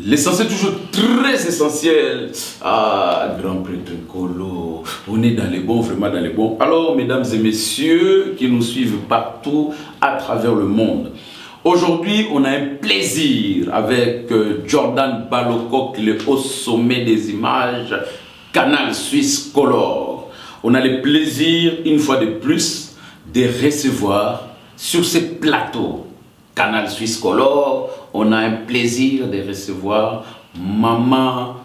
L'essentiel, toujours très essentiel. Ah, grand prêtre Colo, on est dans les bons, vraiment dans les bons. Alors, mesdames et messieurs qui nous suivent partout à travers le monde, aujourd'hui, on a un plaisir avec Jordan Baloko, qui est au sommet des images, Canal Suisse Color. On a le plaisir, une fois de plus, de recevoir sur ce plateau Canal Suisse Color. On a un plaisir de recevoir Maman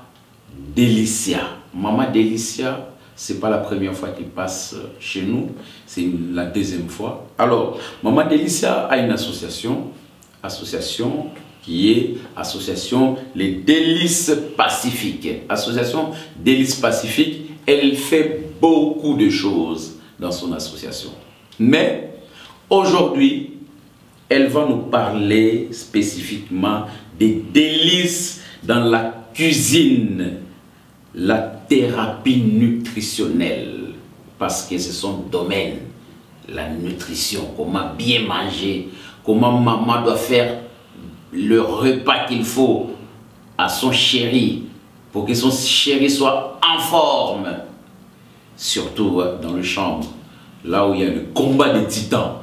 Delicia. Maman Delicia, ce n'est pas la première fois qu'il passe chez nous, c'est la deuxième fois. Alors, Maman Delicia a une association qui est Association Les Délices Pacifiques. Association Délices Pacifiques, elle fait beaucoup de choses dans son association. Mais aujourd'hui, elle va nous parler spécifiquement des délices dans la cuisine, la thérapie nutritionnelle, parce que c'est son domaine, la nutrition, comment bien manger, comment maman doit faire le repas qu'il faut à son chéri, pour que son chéri soit en forme, surtout dans le chambre, là où il y a le combat des titans.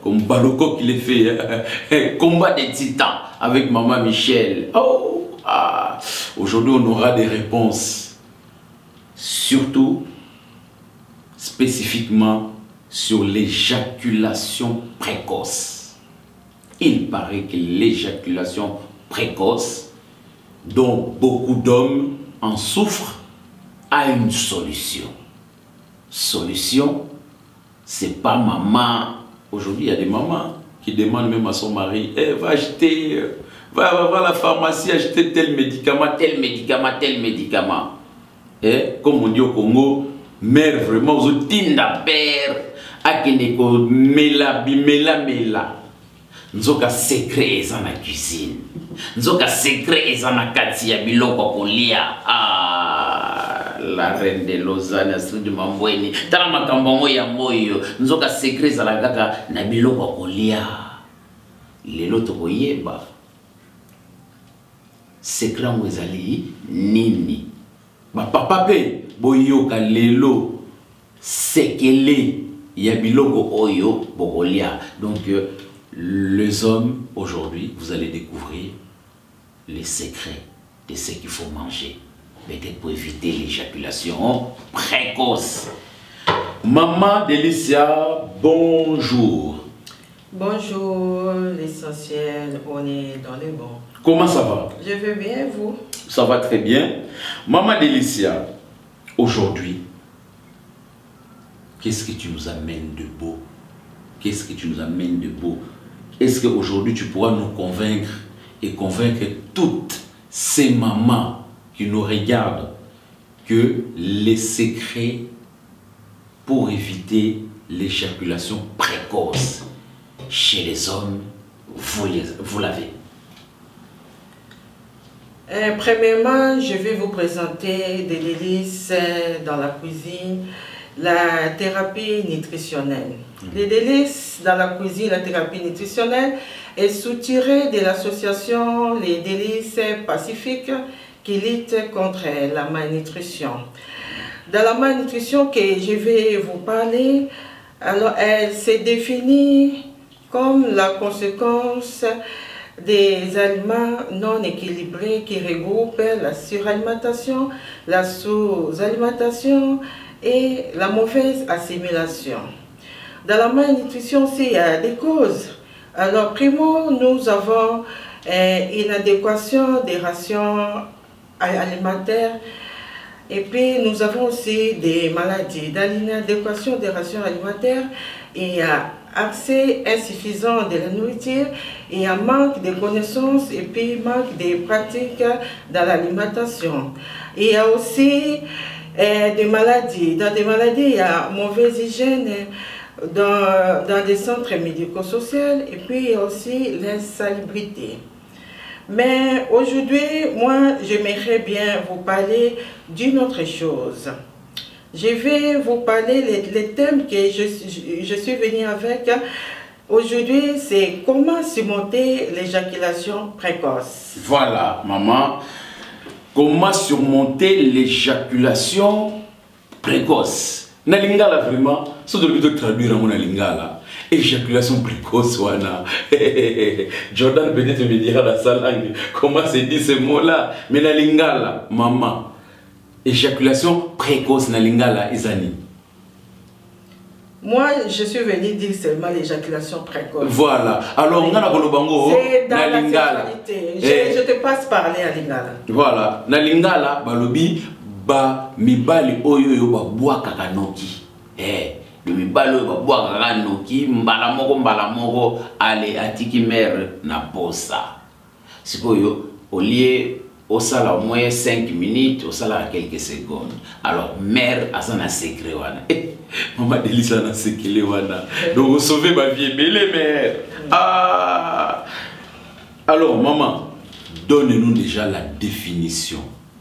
Comme Baloko qui l'a fait, combat des titans avec Maman Michel. Oh, ah. Aujourd'hui, on aura des réponses, surtout, spécifiquement, sur l'éjaculation précoce. Il paraît que l'éjaculation précoce, dont beaucoup d'hommes en souffrent, a une solution. Solution, c'est pas maman. Aujourd'hui, il y a des mamans qui demandent même à son mari, va acheter, va à la pharmacie acheter tel médicament, tel médicament, tel médicament. Comme on dit au Congo, mère vraiment, vous tinda père, akeneko mela bimela. Nzoka secret dans la cuisine. Nzoka secret dans la kati ya biloko kolia. La reine de Lausanne, Astrid Mambweni, tala makambo ya moyo, nzoka secret za la kaka na biloko kolia. Lelo tokoyeba. Secret mwezali nini? Ba papa pe boyoka lelo sekele ya biloko oyo bokolia. Donc les hommes aujourd'hui, vous allez découvrir les secrets de ce qu'il faut manger. Peut-être pour éviter l'éjaculation précoce. Maman Delicia, bonjour. Bonjour, l'essentiel, on est dans les bons. Comment ça va? Je vais bien, vous? Ça va très bien. Maman Delicia, aujourd'hui, qu'est-ce que tu nous amènes de beau? Qu'est-ce que tu nous amènes de beau? Est-ce qu'aujourd'hui tu pourras nous convaincre et convaincre toutes ces mamans qui nous regardent que les secrets pour éviter l'éjaculation précoce chez les hommes, vous l'avez? Premièrement, je vais vous présenter des délices dans la cuisine, la thérapie nutritionnelle. Les délices dans la cuisine, la thérapie nutritionnelle est soutirée de l'association Les Délices Pacifiques qui lutte contre la malnutrition. Dans la malnutrition que je vais vous parler, alors elle se définit comme la conséquence des aliments non équilibrés qui regroupent la suralimentation, la sous-alimentation et la mauvaise assimilation. Dans la malnutrition, il y a des causes. Alors, primo, nous avons une adéquation des rations alimentaires et puis nous avons aussi des maladies. Dans l'inadéquation des rations alimentaires, il y a accès insuffisant de la nourriture, il y a manque de connaissances et puis manque de pratiques dans l'alimentation. Il y a aussi des maladies. Dans des maladies, il y a mauvaise hygiène dans des centres médico-sociaux et puis il y a aussi l'insalubrité. Mais aujourd'hui, moi, j'aimerais bien vous parler d'une autre chose. Je vais vous parler les thèmes que je suis venue avec. Aujourd'hui, c'est comment surmonter l'éjaculation précoce. Voilà, maman. Comment surmonter l'éjaculation précoce? Na lingala vraiment, ce que je traduire en lingala. Éjaculation précoce, wana. Jordan peut-être me dira dans sa langue comment se dit ce mot-là. Mais na lingala, maman. Éjaculation précoce na lingala, Isani. Moi, je suis venu dire seulement l'éjaculation précoce. Voilà. Alors, on a c'est dans la sexualité. Je te passe parler à lingala. Voilà. Na lingala, balobi, ba mibali oyo ba bois kakanoki. Le mibali oyo ba bois kakanoki, mbala moko, ale atiki mère na posa. Sikoyo, au lieu au sala au moins 5 minutes, au sala à quelques secondes. Alors, mère a son secret. Maman Delisa a secret. Donc, vous sauvez ma vie, belle mère. Ah. Alors, maman, donne-nous déjà la définition.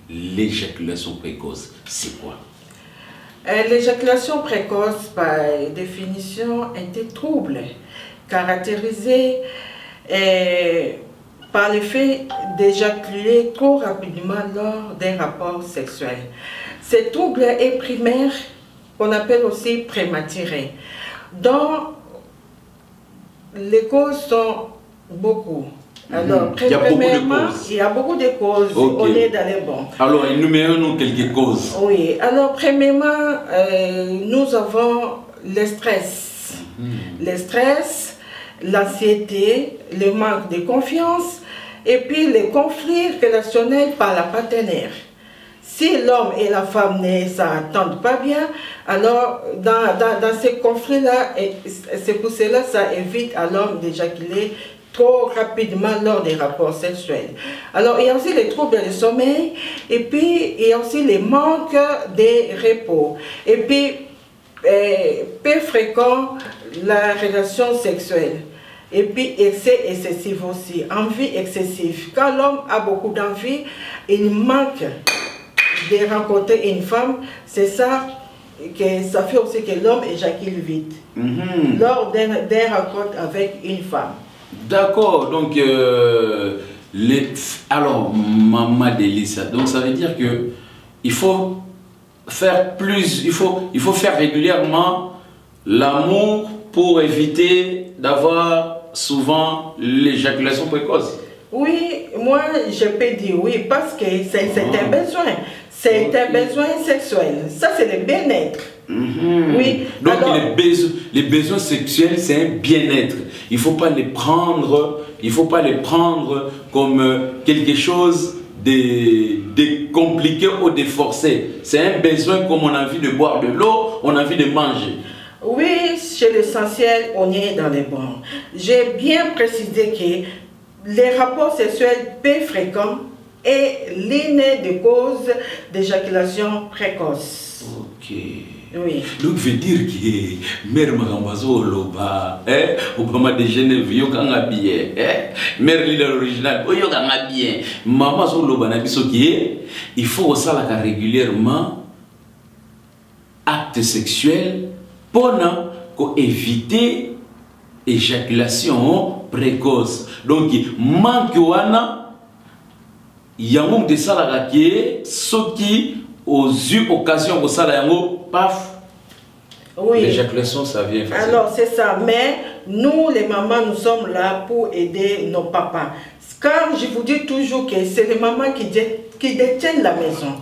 L'éjaculation précoce, c'est quoi? L'éjaculation précoce, par définition, est un trouble caractérisé par le fait d'éjaculer trop rapidement lors d'un rapport sexuel. Ce trouble est primaire, qu'on appelle aussi prématuré. Donc, les causes sont beaucoup. Alors, il y a beaucoup de causes. Il y a beaucoup de causes. Okay. On est dans les bons. Alors, énumérons-nous quelques causes. Oui. Alors, premièrement, nous avons le stress. Le stress, l'anxiété, le manque de confiance et puis les conflits relationnels par la partenaire. Si l'homme et la femme ne s'entendent pas bien, alors dans ces conflits-là, c'est pour cela que ça évite à l'homme d'éjaculer trop rapidement lors des rapports sexuels. Alors il y a aussi les troubles du sommeil et puis il y a aussi les manques de repos. Et puis, peu fréquent, la relation sexuelle. Et puis, excès excessif aussi, envie excessive. Quand l'homme a beaucoup d'envie, il manque de rencontrer une femme. C'est ça que ça fait aussi que l'homme éjacule vite lors d'un rencontre avec une femme. D'accord, donc, alors, Maman Delisa, donc ça veut dire que il faut faire plus, il faut faire régulièrement l'amour pour éviter d'avoir souvent l'éjaculation précoce. Oui, moi je peux dire oui parce que c'est un besoin. C'est un besoin sexuel. Ça c'est le bien-être. Oui. Donc alors, les besoins sexuels c'est un bien-être. Il faut pas les prendre comme quelque chose de compliqué ou de forcé. C'est un besoin comme on a envie de boire de l'eau, on a envie de manger. Oui, chez l'essentiel, on est dans les bons. J'ai bien précisé que les rapports sexuels peu fréquents est l'une des causes d'éjaculation précoce. Ok. Oui. Donc, veut dire que mère Magambazo Loba, Obama déjeuner, vieux kanga bien, mère l'île originale, oyo kanga bien, maman zo Loba nabiso qui il faut aussi régulièrement acte sexuel pour éviter éjaculation précoce. Donc, manque wana, yango de salaka qui ce qui aux occasions au salayango, paf. Oui. L'éjaculation, ça vient facilement. Alors, c'est ça. Mais nous, les mamans, nous sommes là pour aider nos papas. Car je vous dis toujours que c'est les mamans qui détiennent la maison.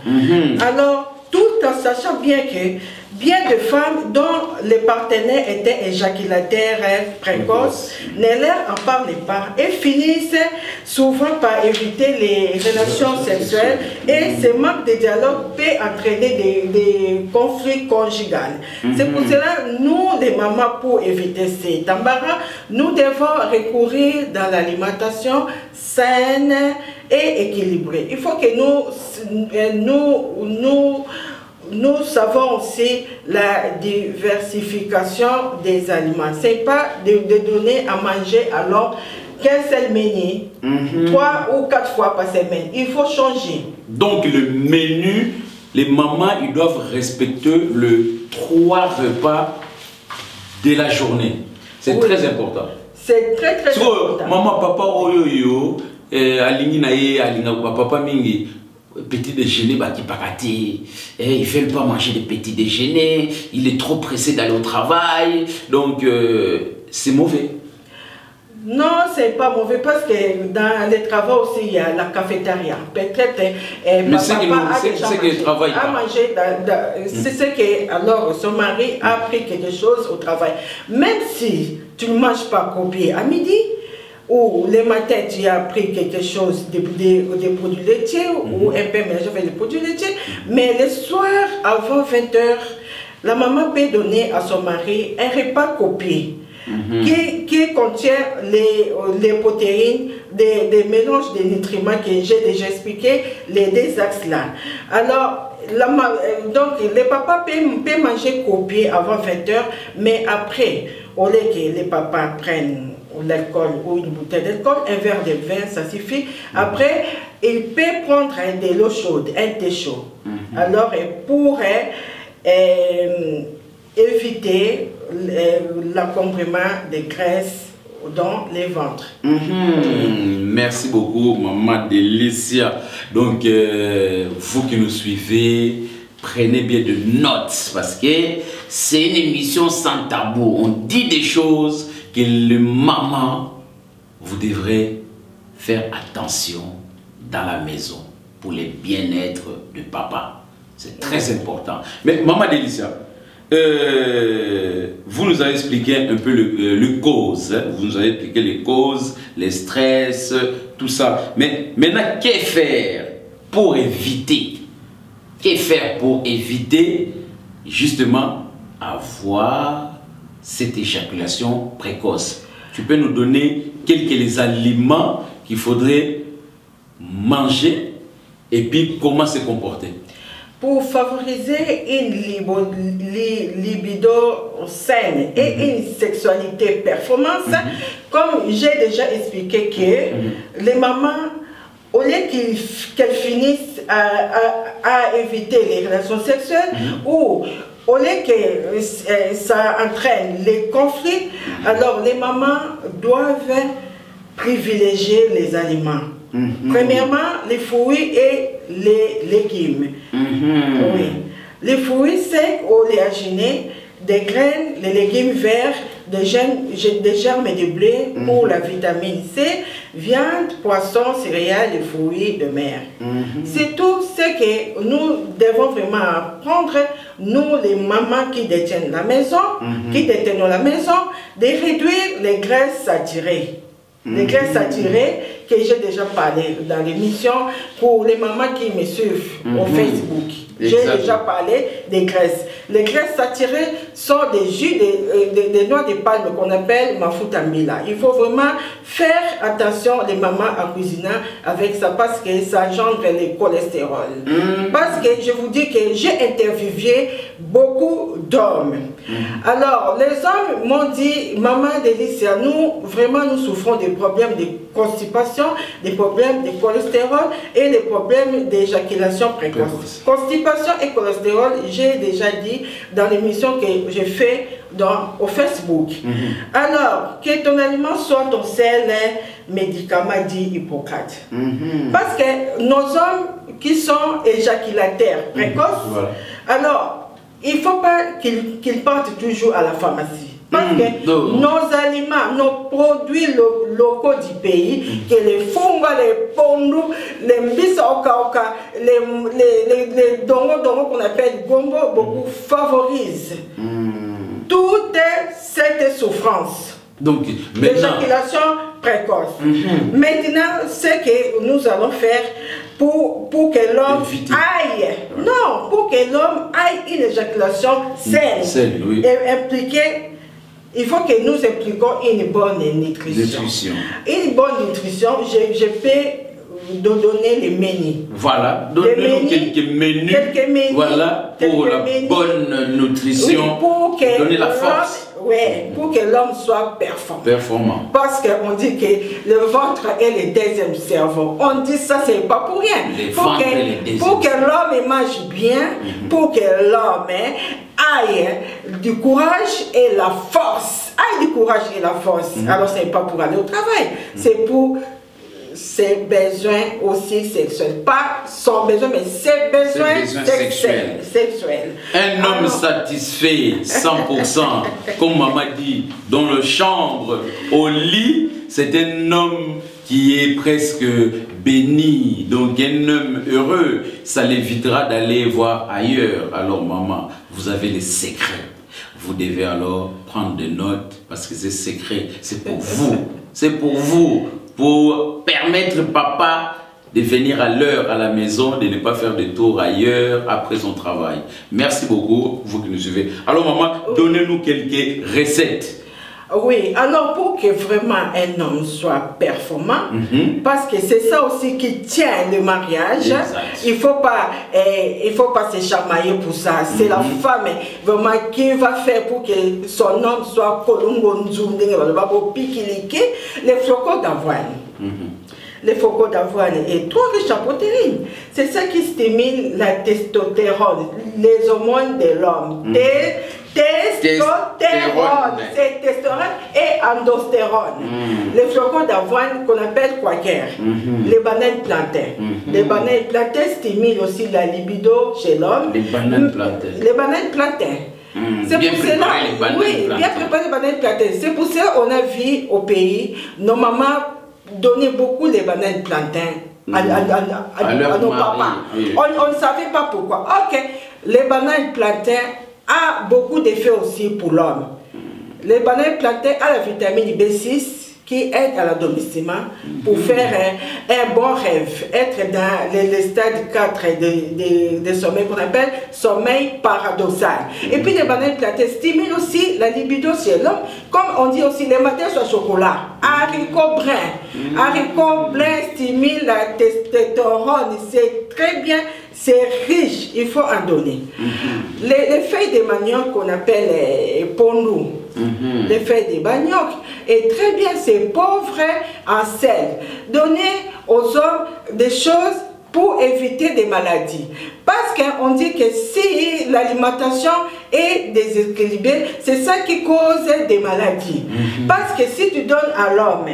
Alors, tout en sachant bien que bien de femmes dont les partenaires étaient éjaculateurs précoces ne leur en parlent pas et finissent souvent par éviter les relations sexuelles et ce manque de dialogue peut entraîner des conflits conjugaux. C'est pour cela nous les mamans, pour éviter cet embarras, nous devons recourir dans l'alimentation saine et équilibrée. Il faut que nous savons aussi la diversification des aliments. Ce n'est pas de donner à manger alors qu'un seul menu, 3 ou 4 fois par semaine. Il faut changer. Donc le menu, les mamans, ils doivent respecter le 3 repas de la journée. C'est très important. C'est très important. Maman, papa, oyoyo, alingi na ye, alinga papa mingi. Petit déjeuner, il ne fait pas manger de petit déjeuner, il est trop pressé d'aller au travail, donc c'est mauvais. Non, c'est pas mauvais parce que dans les travaux aussi, il y a la cafétéria. Peut-être mais c'est que travaille à manger. C'est ce que alors son mari a pris quelque chose au travail. Même si tu ne manges pas copier à midi, ou le matin tu as pris quelque chose des produits laitiers ou un peu mélangé avec les produits laitiers, mais le soir avant 20 h, la maman peut donner à son mari un repas copié qui contient les protéines, des mélanges de nutriments que j'ai déjà expliqué, les deux axes là. Alors, donc les papas peuvent manger copié avant 20 h, mais après, au lieu que les papas prennent l'alcool ou une bouteille d'alcool, un verre de vin, ça suffit. Après, il peut prendre de l'eau chaude, un thé chaud. Alors, il pourrait éviter l'encombrement des graisses dans les ventres. Merci beaucoup, maman Delicia. Donc, vous qui nous suivez, prenez bien de notes parce que c'est une émission sans tabou. On dit des choses que les mamans, vous devrez faire attention dans la maison pour le bien-être de papa. C'est très important. Mais maman Delicia, vous nous avez expliqué un peu le cause. Hein? Vous nous avez expliqué les causes, les stress, tout ça. Mais maintenant, que faire pour éviter? Que faire pour éviter justement avoir cette éjaculation précoce? Tu peux nous donner quelques aliments qu'il faudrait manger et puis comment se comporter? Pour favoriser une libido saine et une sexualité performance, comme j'ai déjà expliqué que les mamans, au lieu qu'elles finissent à éviter les relations sexuelles ou au lieu que ça entraîne les conflits, alors les mamans doivent privilégier les aliments. Premièrement, les fruits et les légumes. Oui. Les fruits secs ou oléagineux, des graines, les légumes verts, des germes de blé pour la vitamine C, viande, poisson, céréales et fruits de mer. C'est tout ce que nous devons vraiment apprendre, nous les mamans qui détiennent la maison, qui détenons la maison, de réduire les graisses saturées. Les graisses saturées que j'ai déjà parlé dans l'émission pour les mamans qui me suivent au Facebook. J'ai déjà parlé des graisses. Les graisses saturées sont des jus, des noix de palme qu'on appelle mafuta mbila. Il faut vraiment faire attention les mamans en cuisinant avec ça parce que ça engendre le cholestérol. Parce que je vous dis que j'ai interviewé beaucoup d'hommes. Alors, les hommes m'ont dit, maman Delicia, nous, vraiment, nous souffrons des problèmes de constipation, des problèmes de cholestérol et des problèmes d'éjaculation précoce. Constipation et cholestérol, j'ai déjà dit dans l'émission que j'ai fait au Facebook. Alors, que ton aliment soit ton seul médicament, dit Hippocrate. Parce que nos hommes qui sont éjaculateurs précoces, alors, il ne faut pas qu'ils partent toujours à la pharmacie. Parce que nos aliments, nos produits locaux du pays, que les funga, les pondou, les mbisa oka, les dongo qu'on appelle gombo, beaucoup favorisent toute cette souffrance. Donc, l'éjaculation précoce. Maintenant, ce que nous allons faire pour que l'homme aille, non, pour que l'homme aille une éjaculation saine, oui. Et impliquée. Il faut que nous impliquions une bonne nutrition. Une bonne nutrition, je peux donner les menus. Voilà, donnez-nous quelques menus. Voilà, pour la bonne nutrition. Oui, pour que donner la force. Oui, pour que l'homme soit performant. Parce qu'on dit que le ventre est le deuxième cerveau. On dit ça, c'est pas pour rien. Pour que l'homme mange bien, pour que l'homme aille du courage et la force a du courage et la force. Alors, ce n'est pas pour aller au travail, c'est pour ses besoins aussi sexuels. Pas son besoin, mais ses besoins sexuels. Un homme satisfait 100%, comme maman dit, dans le chambre, au lit, c'est un homme qui est presque béni, donc un homme heureux. Ça l'évitera d'aller voir ailleurs. Alors maman, vous avez les secrets. Vous devez alors prendre des notes parce que ces secrets, c'est pour vous. C'est pour vous. Pour permettre papa de venir à l'heure à la maison, de ne pas faire de tours ailleurs après son travail. Merci beaucoup, vous qui nous suivez. Alors maman, donnez-nous quelques recettes. Oui, alors pour que vraiment un homme soit performant, parce que c'est ça aussi qui tient le mariage, il faut pas se chamailler pour ça. C'est la femme vraiment qui va faire pour que son homme soit les flocons d'avoine. Les flocons d'avoine est trop riche en protéines. C'est ça qui stimule la testostérone, les hormones de l'homme. Testostérone, c'est testostérone et androstérone. Les flocons d'avoine qu'on appelle quaker, les bananes plantains. Les bananes plantains stimulent aussi la libido chez l'homme. Les bananes plantains. Les bananes plantains. C'est pour cela, oui, bien préparé les bananes plantains. C'est pour ça qu'on a vu au pays, nos mamans donner beaucoup les bananes plantains à nos papas. Oui. On ne savait pas pourquoi. Ok, les bananes plantains a beaucoup d'effets aussi pour l'homme. Les bananes plantains ont la vitamine B6 qui aide à l'adormissement pour faire un bon rêve, être dans le stade 4 de sommeil qu'on appelle sommeil paradoxal. Et puis les bananes plantains stimulent aussi la libido chez l'homme, comme on dit aussi les matins sur chocolat, haricots bruns. Haricots bruns stimulent la testostérone, c'est très bien, c'est riche, il faut en donner. Les feuilles de manioc qu'on appelle pondou, les feuilles de manioc, est très bien, c'est pauvre en sel. Donner aux hommes des choses pour éviter des maladies. Parce qu'on dit que si l'alimentation est déséquilibrée, c'est ça qui cause des maladies. Parce que si tu donnes à l'homme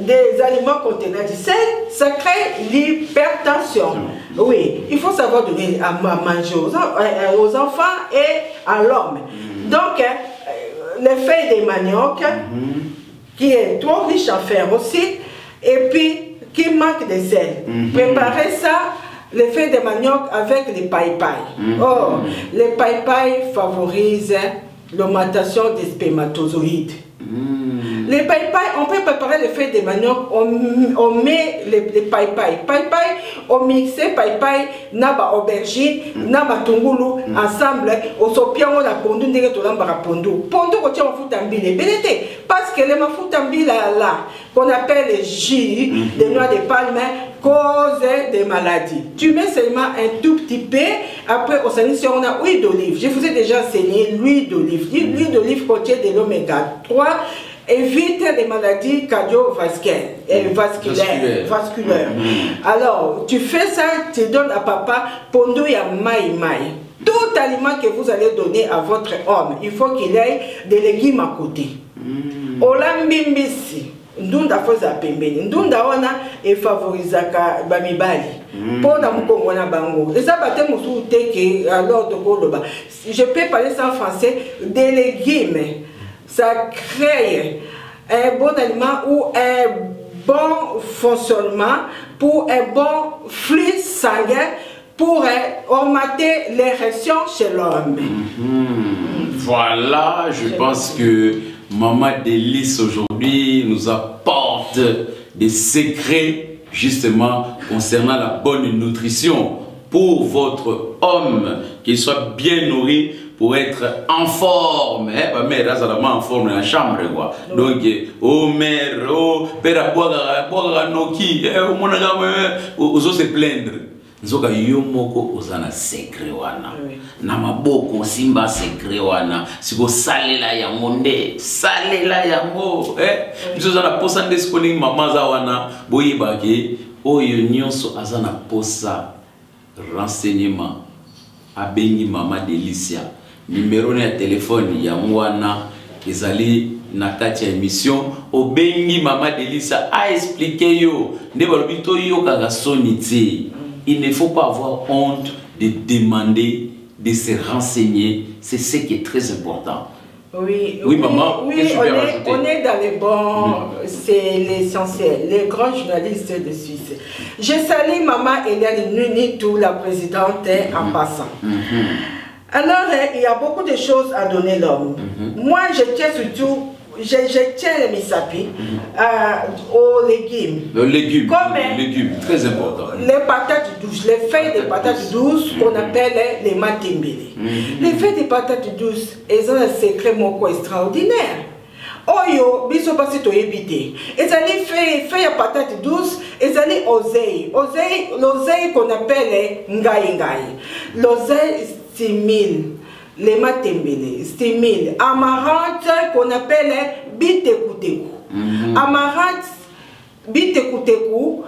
des aliments contenant du sel, ça crée l'hypertension. Oui, il faut savoir donner à manger aux enfants et à l'homme. Donc, les feuilles de manioc, qui est trop riche en fer aussi, et puis qui manque de sel. Préparez ça, les feuilles de manioc avec les paille-paille. Oh, les paille-paille favorisent l'augmentation des spermatozoïdes. Les paille-paille, on peut préparer les feuilles de manioc, on met les paille-paille. Paille-paille, on mixe paille-paille, naba aubergine, naba tungulu, ensemble, on s'opion la pondu, ndenge tolamba pondu. Pondu, on tient au fout en bile, parce que les mafout en bile là, qu'on appelle les jus de noix de palme, cause des maladies. Tu mets seulement un tout petit peu, après on s'en on a huile d'olive. Je vous ai déjà enseigné l'huile d'olive. L'huile d'olive contient de l'oméga 3, évite les maladies cardiovasculaires et vasculaires. Alors, tu fais ça, tu donnes à papa pondo ya mai. Tout aliment que vous allez donner à votre homme, il faut qu'il ait des légumes à côté. Olambimbisi. Ndunda foza pembeni. Ndunda wana e favorisaka bamibali. Pona mukongo na bango. Eza bate musu teke alors de koloba. Je peux parler ça en français, des légumes. Ça crée un bon aliment ou un bon fonctionnement pour un bon flux sanguin pour augmenter l'érection chez l'homme. Voilà, je pense que Maman Délice aujourd'hui nous apporte des secrets justement concernant la bonne nutrition pour votre homme, qu'il soit bien nourri pour être en forme. Ma mère est en forme dans la chambre. Donc, oh mère, oh père, boire noki, on se plaindre. Nzoka yomoko ozana secret wana na maboko simba secret wana siko salela yango nde salela yango nzozana posa nde sikoni mama za wana boyibake oyo nyonso azana posa renseignement abengi Mama Delicia numéro ya téléphone ya wana ezali na kati ya émission obengi Maman Delisa a expliqué yo ne balobito yo kaka sonité. Il ne faut pas avoir honte de demander, de se renseigner, c'est ce qui est très important. Oui, oui, maman, oui, on est dans les bons, c'est l'essentiel, les grands journalistes de Suisse. Je salue Maman Eliane Nunitou, la présidente, en passant. Alors, il y a beaucoup de choses à donner l'homme. Moi, je tiens surtout, je tiens les misapi aux légumes. Le légume, comme les légumes, très important. Les patates douces, les feuilles de patates douces qu'on appelle les matembele. Les feuilles de patates douces, elles ont un secret moko extraordinaire. Oyo, biso basi to yebite. Elles allaient faire patates douces, elles allaient oseille. L'oseille qu'on appelle ngai ngai. L'oseille stimule. Les matembele, stimule. Amarante qu'on appelle bitekuteku. Amarante, bitekuteku.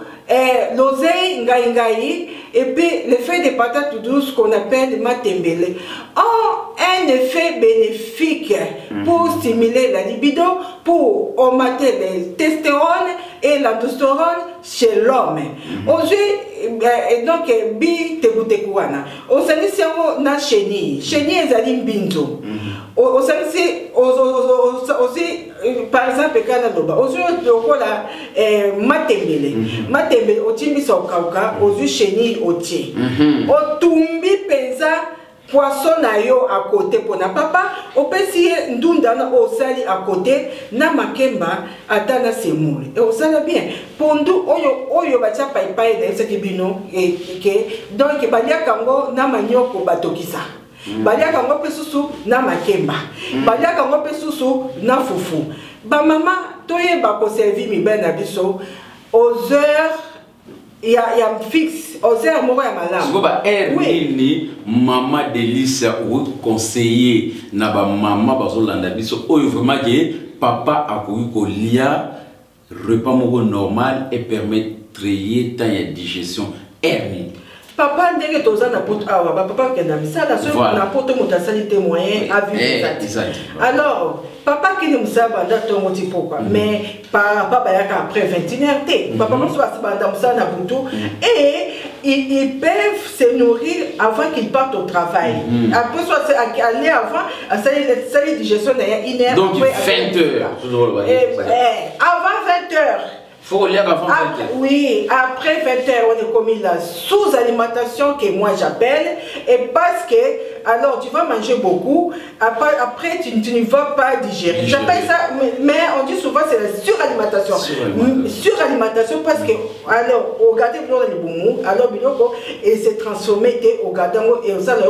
L'oseille ngai ngai. Et puis les feuilles de patates douces qu'on appelle matembele ont un effet bénéfique pour stimuler la libido, pour augmenter le testostérone et la testostérone chez l'homme. Aujourd'hui, donc, bi tekutekuana. Au service na chenille ezali mbinzo. Au service aussi, par exemple, Canada. Aujourd'hui, la matembele. Matembele, au timbi sauka, aujourd'hui chenille oti. Au tumbi penza. Poisson na yo à côté pour na papa, on peut si ndunda na osali à côté na makemba atana semoule. Et on sala bien. Pondu oyo bacha pai pai na ce bino et que donc balia kango na manyoko batokisa. Balia kango pe susu na makemba. Balia kango pe susu na fufu. Ba mama toye ba ko servir mi ben na biso aux heures. Il y a fixe, aux heures moko ya malamu. Oui. Maman Delisa ou conseiller na ba maman bazolanda biso oyo vraiment que papa akoki kolia repas moko normal et permettre y temps ya digestion hernie. Papa ndenge toza na poto awa papa ke na misala so na poto motasali témoin a vu ça. Alors papa qui nous a banda tongo ti pourquoi mais papa bayaka après 21h papa mo so banda musala na butu et ils peuvent se nourrir avant qu'ils partent au travail. Après soit aller avant à ça les digestion il y a 1 heure donc 20h avant 20h. Faut lire avant 20h. Oui, après 20h, on est commis la sous-alimentation que moi j'appelle. Et parce que, alors tu vas manger beaucoup, après tu ne vas pas digérer. J'appelle ça, mais on dit souvent c'est la suralimentation. Suralimentation parce que, alors, au gâteau, alors, et c'est transformé au gâteau, et au salaire,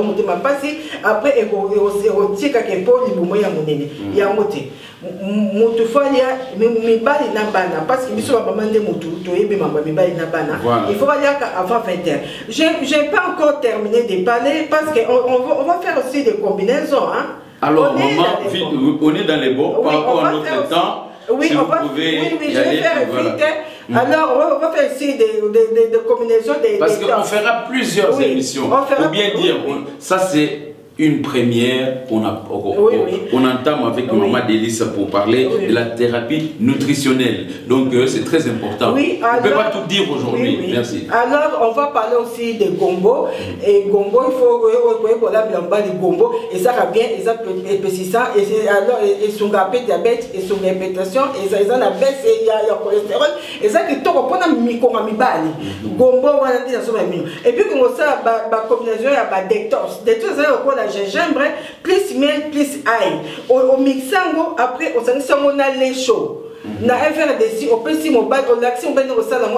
après, et au tika que pour les boumou, il y a un moté. Parce que il faut aller avant 20h. Je n'ai pas encore terminé de parler parce qu'on va faire aussi des combinaisons. Hein. Alors, on est dans les bons par rapport à notre temps. Oui, si je vais faire vite. Alors, on va faire aussi des combinaisons. Parce qu'on fera plusieurs émissions. Faut bien dire, ça c'est une première, on entame avec Maman Delisa pour parler de la thérapie nutritionnelle. Donc c'est très important. Oui, on ne peut pas tout dire aujourd'hui. Merci. Alors on va parler aussi de gombo. Et gombo, il faut de gombo. Et ça va bien, et ça peut épaississant. Et alors, ils sont diabète, ils sont hypertension, et ça ils ont la baisse, et il y a cholestérol. Et ça qui tombe pour la micro-amibali. Gombo, on va dire ça. Et puis, comme ça, la combinaison, il y a des détox. Détox, c'est la gingembre, plus miel, plus ail. Au mixango, après, au sango, on a les chauds. Na un verre de si, au petit mobile, au laxi, on va dire au salam,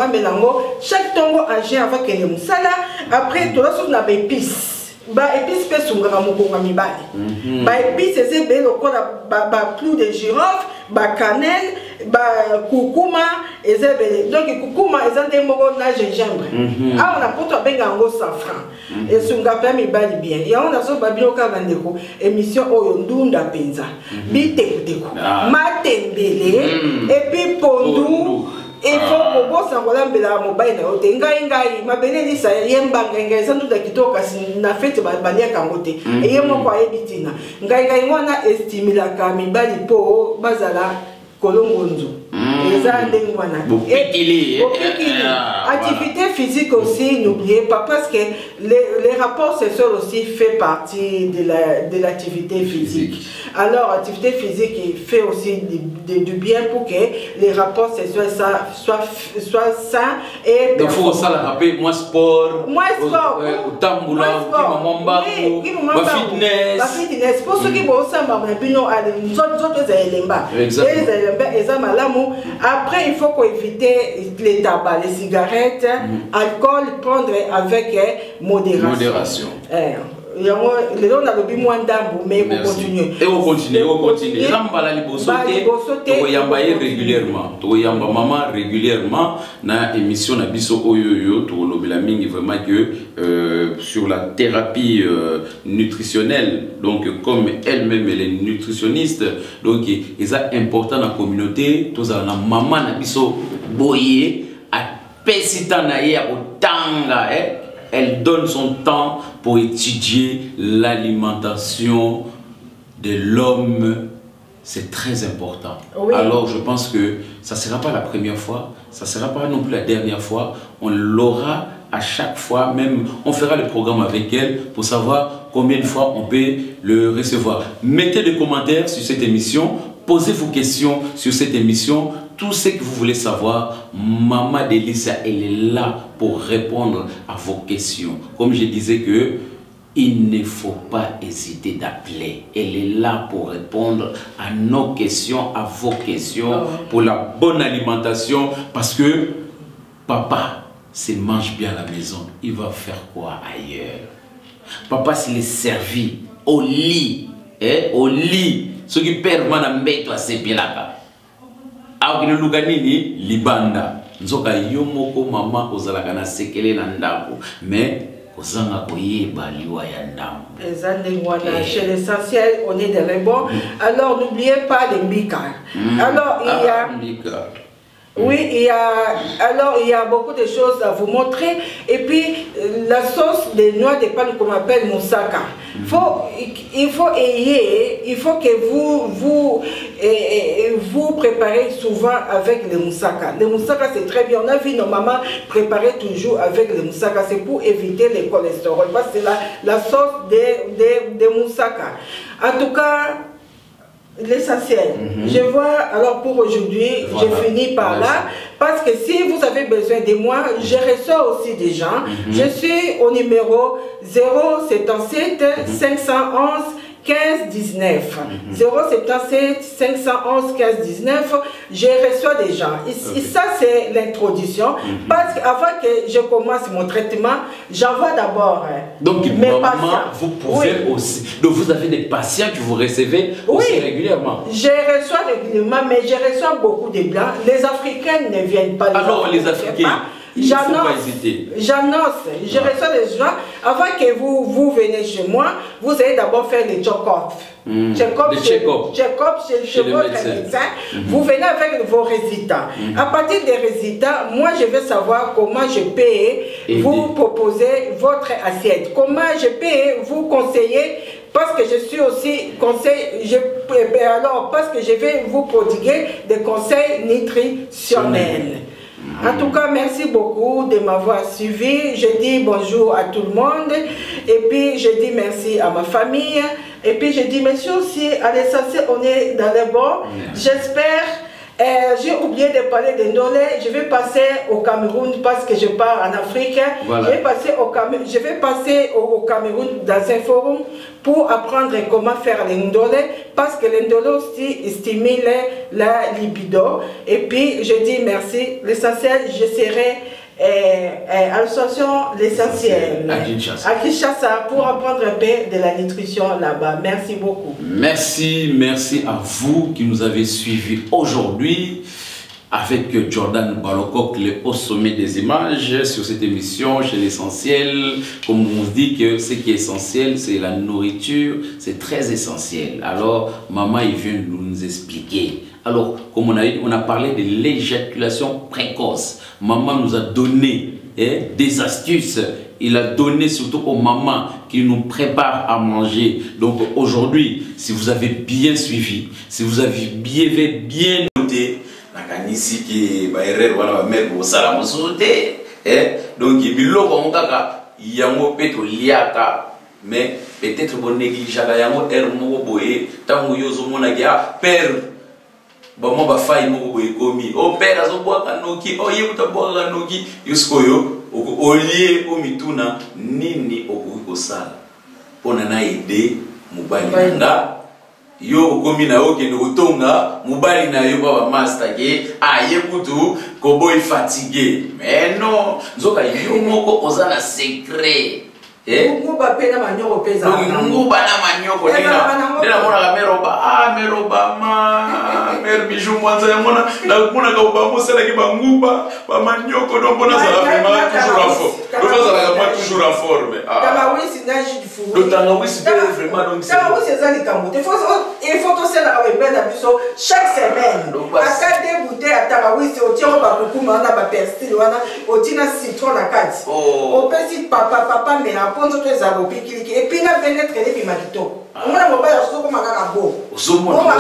chaque tongo agit avant qu'il y ait un sala. Après, tout le monde a des épices. Ba épices peut s'ouvrir à mon mibali. Ba épices, c'est bien le corps, ba clou de girofle, ba cannelle, ba curcuma, et donc curcuma, ils ont des mots na gingembre. Ah, on a pour toi ben gango safran. Et sunga pa mibali bien. Et on a so babino ka bandeko émission oyo ndunda penza. Bite kuteko. Matembele et puis pondu. Il faut sangola mbela mobile na ote ngai mabele ni sa yemba ngai santu da kitoka na fete balia kangote e yemo kwa ebitina ngai ngwana estimila ka mibali po bazala kolongonzo activité physique aussi, n'oubliez pas, parce que les rapports sexuels aussi fait partie de l'activité physique. Alors, activité physique fait aussi du bien pour que les rapports sexuels soient sains et donc, il faut ça rappeler, moi sport, fitness, pour ceux qui vont après, il faut éviter les tabacs, les cigarettes, alcool, prendre avec modération. Les gens ont le moins d'ambo, mais vous continuez. Et vous continuez, vous continuez. Les gens régulièrement. Maman régulièrement. Dans l'émission Nabiso Oyoyo, tout le monde vraiment que sur la thérapie nutritionnelle. Donc, comme elle-même elle est nutritionniste, donc il est important dans la communauté. Tout ça, maman Nabiso Boye a pesita naie à Otanga. Elle donne son temps pour étudier l'alimentation de l'homme. C'est très important. Oui. Alors, je pense que ça ne sera pas la première fois, ça ne sera pas non plus la dernière fois. On l'aura à chaque fois, même on fera le programme avec elle pour savoir combien de fois on peut le recevoir. Mettez des commentaires sur cette émission, posez vos questions sur cette émission. Tout ce que vous voulez savoir, Maman Delicia, elle est là pour répondre à vos questions. Comme je disais que il ne faut pas hésiter d'appeler. Elle est là pour répondre à nos questions, à vos questions, pour la bonne alimentation. Parce que papa, s'il mange bien à la maison, il va faire quoi ailleurs? Papa, s'il est servi au lit, au lit, ce qui permet de mettre c'est bien là-bas. Aukile luganini libanda nzoka yomoko mama ozalaka na sekele na ndako mais kozanga koyeba liwa ya ndambo. Chez l'essentiel on est dans les bons. Alors n'oubliez pas les mbika. Alors il y a oui, il y a beaucoup de choses à vous montrer. Et puis, la sauce de noix de palme qu'on appelle moussaka. Il faut que vous préparez souvent avec le moussaka. Le moussaka, c'est très bien. On a vu nos mamans préparer toujours avec le moussaka. C'est pour éviter le cholestérol. Parce que c'est la sauce de moussaka. En tout cas, l'essentiel. Je vois, alors pour aujourd'hui, j'ai fini par là. Parce que si vous avez besoin de moi, je reçois aussi des gens. Je suis au numéro 077 511 15 19. 077 511 15 19. Je reçois des gens. Et ça, c'est l'introduction. Parce qu'avant que je commence mon traitement, j'envoie d'abord donc, mes patients. Vous pouvez aussi. Donc, vous avez des patients que vous recevez aussi régulièrement. Je reçois régulièrement, mais je reçois beaucoup de blancs. Les Africains ne viennent pas. Alors, les Africains. J'annonce, je reçois les gens, avant que vous venez chez moi, vous allez d'abord faire les check-up. Check-up chez votre médecin. Vous venez avec vos résultats. À partir des résultats, moi je vais savoir comment je peux vous proposer votre assiette. Comment je peux vous conseiller. Parce que je suis aussi conseil, parce que je vais vous prodiguer des conseils nutritionnels. En tout cas, merci beaucoup de m'avoir suivi. Je dis bonjour à tout le monde. Et puis, je dis merci à ma famille. Et puis, je dis merci aussi à l'essentiel. On est dans les bons. J'espère. J'ai oublié de parler de Ndolé. Je vais passer au Cameroun parce que je pars en Afrique. Voilà. Je vais passer au Cameroun dans un forum pour apprendre comment faire les Ndolé parce que les Ndolé aussi stimule la libido. Et puis je dis merci. L'essentiel, je serai à l'association L'Essentiel à Kinshasa pour apprendre un peu de la nutrition là-bas. Merci beaucoup. Merci à vous qui nous avez suivis aujourd'hui avec Jordan Balokok, au sommet des images sur cette émission chez L'Essentiel. Comme on dit que ce qui est essentiel, c'est la nourriture, c'est très essentiel. Alors, maman, il vient nous expliquer Alors, comme on a parlé de l'éjaculation précoce, maman nous a donné des astuces. Il a donné surtout aux mamans qui nous préparent à manger. Donc aujourd'hui, si vous avez bien suivi, si vous avez bien noté, nakanisi ki ba erreur wana ba mère ko sala mosote donc biloko ngaka yango peto liaka mais peut-être bon négligeaka yango moko boye tango yozo mona ya père ba mo ba fay moko boye komi o père azo boaka noki o yebuta boaka noki yuskoyo olie o mituna nini okoki kosala pona na aider mobali nda yo komi na yo kende kotonga mobali na yo baba master ke aye kutu ko boy fatigué mais non nzoka yo moko oza na secret nguba pena manyoko peza nguba na manyoko ndena mona ka meroba ma mer bijou mwanza ya mona na mona ka ba mosala ke ba nguba ba manyoko donc bona ça vraiment toujours en forme donc ça va toujours en forme tama wisi na jus du four le tanga wisi vraiment donc tama wisi za likambo il faut to sela ka benda biso chaque semaine aka de bouteille atama wisi otiro ba kukuma na ba persil wana otina citron na kati o pesi papa mena ponzo to ezabo pikiliki et puis na venetre les bimakito mona mobile soko makaka bo osomona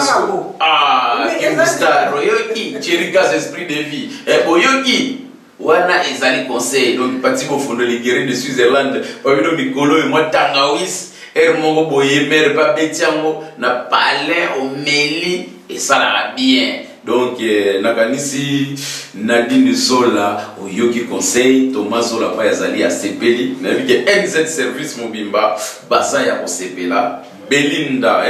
Kingstar yoki cherigas esprit de vie boyoki wana ezali conseil donc parti ko fondo les guerriers de Switzerland babino mikolo et moi tangawis moko boye mer pa betiango na palais au meli et ça la bien. Donc, nakanisi Nadine Zola, Oyoki Conseil, Thomas Zola pa yazali a Sepeli, navike NZ Service Mobimba, Basaya o Sepela, Belinda,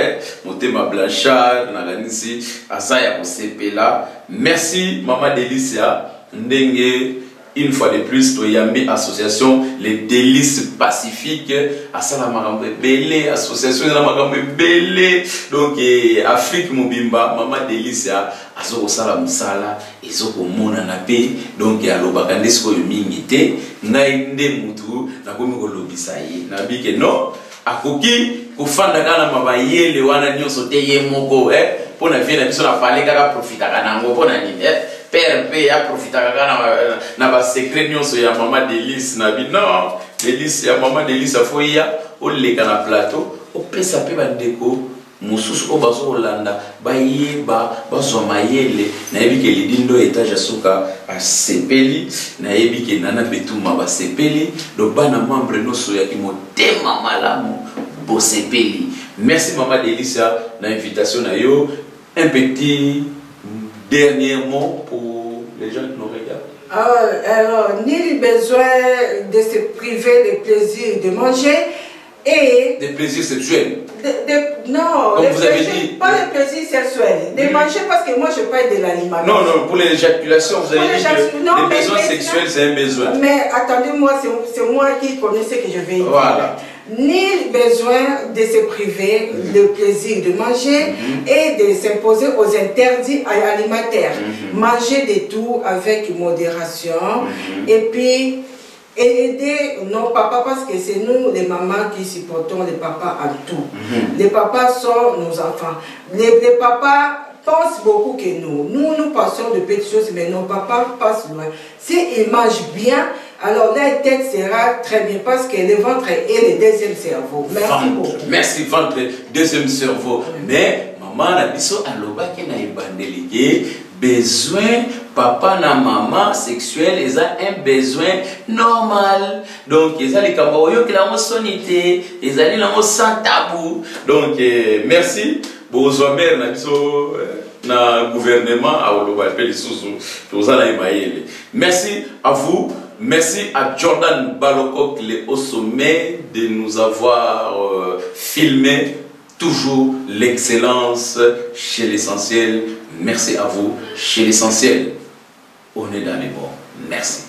Motema Blanchard, nakanisi Asaya o Sepela. Merci Maman Delicia, Ndenge. Une fois de plus, Toyambi Association, les délices pacifiques, Asala Marambe Belé, Association de la Marambe Belé, donc Afrique Mobimba, Maman Delicia, Azoko Sala Musala, Ezoko Mona Nape, donc Alobakandesko Mingite, Nainde Mutu, Nakomi Kolobisaye, Nabike no, Akoki, Kofanda Kana Mabaye, Lewana Nyoso Teye Moko, pour la vie, on a parlé qu'à profiter à pour la père a profité na ba secret nyonso ya Maman Delice na bi non Delice ya Maman Delice afoya o leka na plateau o pesa pe ba ndeko mususu o baso olanda bayeba bazo mayele na yebi ke lidindo etage asuka a sepeli na yebi ke nana betuma ba sepeli do bana membre noso ya kimotema malamu bo sepeli. Merci Maman Delice na invitation na yo. Un petit dernier mot pour les gens qui nous regardent. Alors, ni besoin de se priver des plaisirs de manger et... Des plaisirs sexuels. Non, comme vous avez dit, pas les plaisirs sexuels. De manger parce que moi je parle de l'alimentation. Non, pour l'éjaculation, vous avez dit que les besoins sexuels c'est un besoin. Mais attendez-moi, c'est moi qui connais ce que je vais dire. Voilà. Ni besoin de se priver le plaisir de manger et de s'imposer aux interdits alimentaires. Manger de tout avec modération et puis aider nos papas parce que c'est nous les mamans qui supportons les papas en tout. Les papas sont nos enfants. Les papas pensent beaucoup que nous. Nous passons de petites choses, mais nos papas passent loin. S'ils mangent bien, alors la tête sera très bien parce que le ventre est le deuxième cerveau. Merci beaucoup. Merci ventre, deuxième cerveau. Mais maman a dit aloba qui n'a pas délégué besoin papa na maman sexuel ils ont un besoin normal. Donc ils ont les camarades qui l'ont sonité, ils ont les sans tabou. Donc merci. Bonjour mère na gouvernement à oloba appelle sous merci à vous. Merci à Jordan Balokok au sommet de nous avoir filmé toujours l'excellence chez l'essentiel. Merci à vous chez l'essentiel. On est dans les bons. Merci.